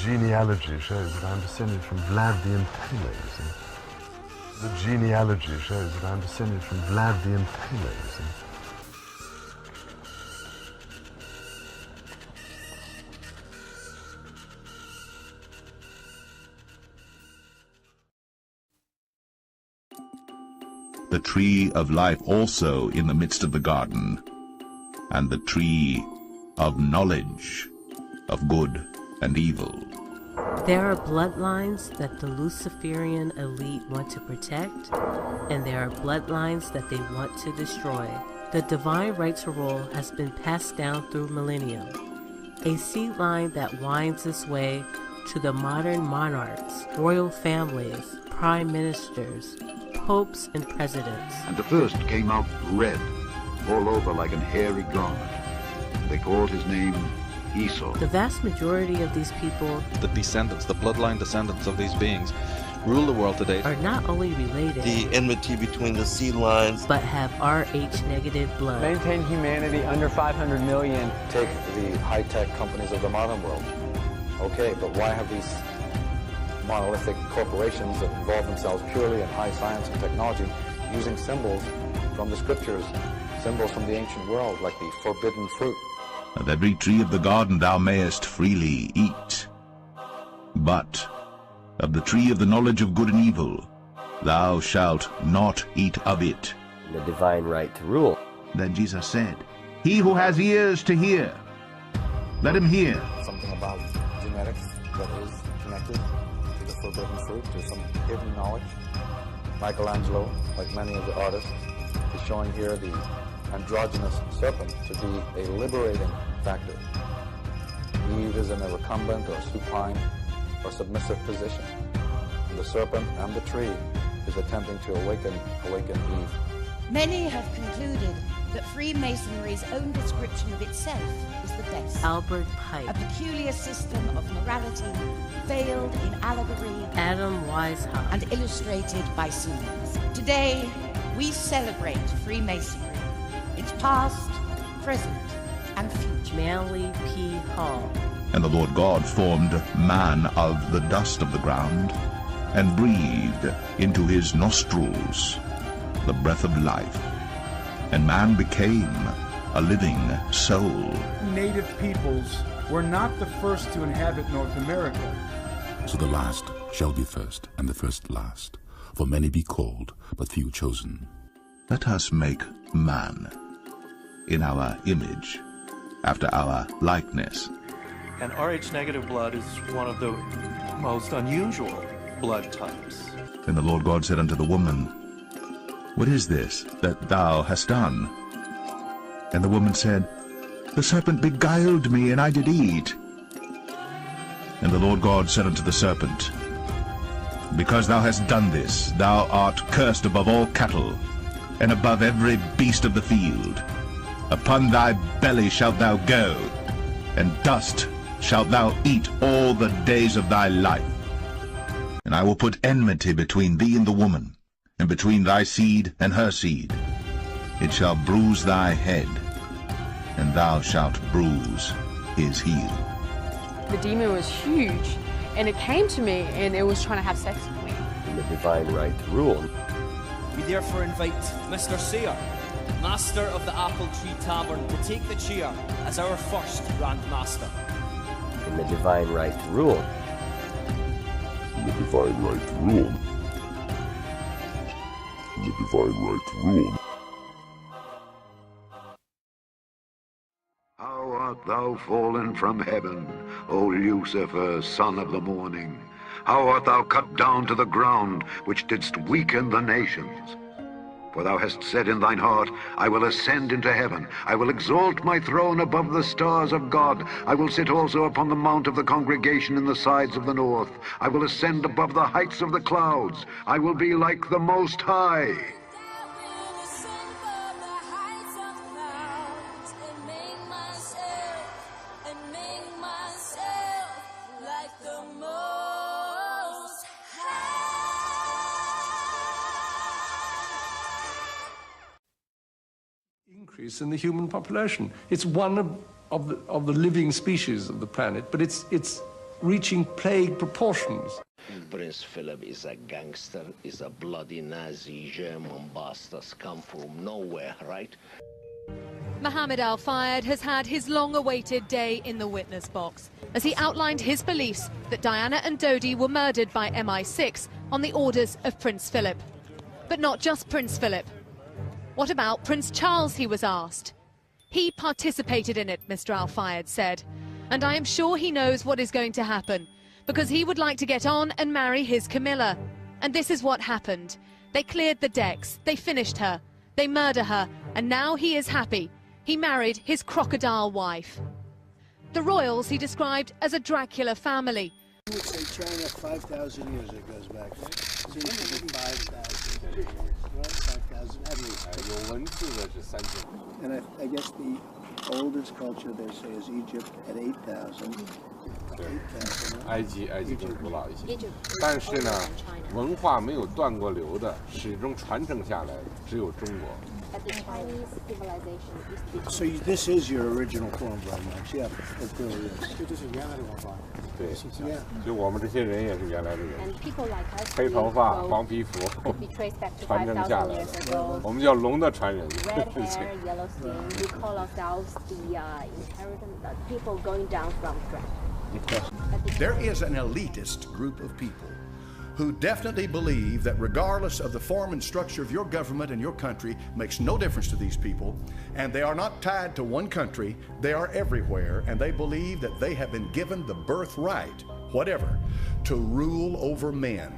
genealogy shows that I'm descended from Vlad the Impaler, you see. The genealogy shows that I'm descended from Vlad the Impaler, you see. The tree of life also in the midst of the garden, and the tree of knowledge of good and evil. There are bloodlines that the Luciferian elite want to protect, and there are bloodlines that they want to destroy. The divine right to rule has been passed down through millennium, a seed line that winds its way to the modern monarchs, royal families, prime ministers, popes, and presidents. And the first came out red, all over like an hairy garment. They called his name Esau. The vast majority of these people, the descendants, the bloodline descendants of these beings, rule the world today, are not only related, the enmity between the seed lines, but have Rh negative blood. Maintain humanity under 500 million. Take the high-tech companies of the modern world. Okay, but why have these monolithic corporations that involve themselves purely in high science and technology using symbols from the scriptures, symbols from the ancient world, like the forbidden fruit? Of every tree of the garden thou mayest freely eat, but of the tree of the knowledge of good and evil thou shalt not eat of it. The divine right to rule. Then Jesus said, He who has ears to hear, let him hear. Something about genetics that is connected to the forbidden fruit, to some hidden knowledge. Michelangelo, like many of the artists, is showing here the androgynous serpent to be a liberating factor. Eve is in a recumbent or supine or submissive position. And the serpent and the tree is attempting to awaken Eve. Many have concluded that Freemasonry's own description of itself is the best. Albert Pike. A peculiar system of morality, veiled in allegory, Adam Weishaupt, and illustrated by symbols. Today, we celebrate Freemasonry, its past, present, and future. Manly P. Hall. And the Lord God formed man of the dust of the ground, and breathed into his nostrils the breath of life, and man became a living soul. Native peoples were not the first to inhabit North America. So the last shall be first, and the first last. For many be called, but few chosen. Let us make man in our image, after our likeness. And Rh negative blood is one of the most unusual blood types. And the Lord God said unto the woman, What is this that thou hast done? And the woman said, The serpent beguiled me, and I did eat. And the Lord God said unto the serpent, Because thou hast done this, thou art cursed above all cattle, and above every beast of the field. Upon thy belly shalt thou go, and dust shalt thou eat all the days of thy life. And I will put enmity between thee and the woman, and between thy seed and her seed. It shall bruise thy head, and thou shalt bruise his heel. The demon was huge, and it came to me, and it was trying to have sex with me. And the divine right to rule. We therefore invite Mr. Sayer, Master of the Apple Tree Tavern, to take the chair as our first Grand Master. And the divine right to rule. And the divine right to rule. And the divine right to rule. How art thou fallen from heaven, O Lucifer, son of the morning? How art thou cut down to the ground, which didst weaken the nations? For thou hast said in thine heart, I will ascend into heaven. I will exalt my throne above the stars of God. I will sit also upon the mount of the congregation in the sides of the north. I will ascend above the heights of the clouds. I will be like the Most High. Increase in the human population. It's one of the living species of the planet, but it's reaching plague proportions. Prince Philip is a gangster, is a bloody Nazi German bastard come from nowhere, right? Mohammed Al-Fayed has had his long-awaited day in the witness box as he outlined his beliefs that Diana and Dodi were murdered by MI6 on the orders of Prince Philip. But not just Prince Philip. What about Prince Charles, he was asked. He participated in it, Mr. Al-Fayed said, and I am sure he knows what is going to happen, because he would like to get on and marry his Camilla. And this is what happened. They cleared the decks, they finished her, they murder her, and now he is happy. He married his crocodile wife. The royals he described as a Dracula family. I would say China 5,000 years it goes back. Seems to be 5,000 years, right? 5,000 at least. And I guess the oldest culture they say is Egypt at 8,000. 埃及更古老一些，但是呢，文化没有断过流的，始终传承下来，只有中国。 So this is your original form, very much. Yeah, it really is. 这就是原来的文化。对，就我们这些人也是原来的人，黑头发、黄皮肤，传承下来的。我们叫龙的传人。Red hair, yellow skin. We call ourselves the inheritance people going down from strength. There is an elitist group of people who definitely believe that regardless of the form and structure of your government and your country makes no difference to these people, and they are not tied to one country, they are everywhere, and they believe that they have been given the birthright, whatever, to rule over men.